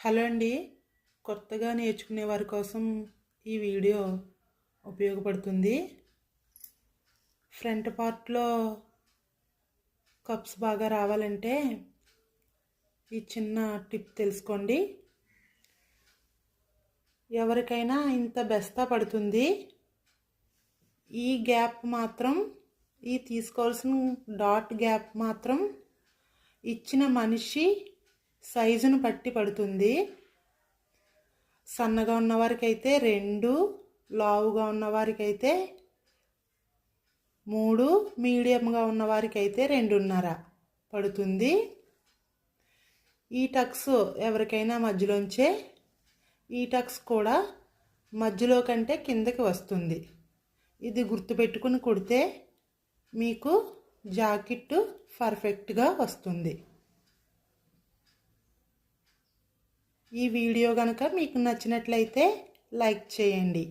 Hello అండి. కొత్తగా నేర్చుకునే వారి కోసం ఈ వీడియో ఉపయోగపడుతుంది. ఫ్రంట్ పార్ట్లో కప్స్ బాగా రావాలంటే ఈ చిన్న టిప్ తెలుసుకోండి. ఎవరికైనా ఇంత బెస్తా పడుతుంది. ఈ గ్యాప్ మాత్రం, ఈ తీసుకోవాల్సిన డాట్ గ్యాప్ మాత్రం ఇచ్చిన మనిషి సైజును బట్టి పడుతుంది. సన్నగా ఉన్నవారికి అయితే 2, లావుగా ఉన్నవారికి 3, మీడియంగా ఉన్నవారికి 2.5 పడుతుంది. ఈ టక్స్ ఎవరికైనా మధ్యలోంచే, ఈ టక్స్ కూడా మధ్యలో కంటే కిందకి వస్తుంది. ఇది గుర్తుపెట్టుకుని కుడితే మీకు జాకెట్ పర్ఫెక్ట్గా వస్తుంది. ఈ వీడియో కనుక మీకు నచ్చినట్లయితే లైక్ చేయండి.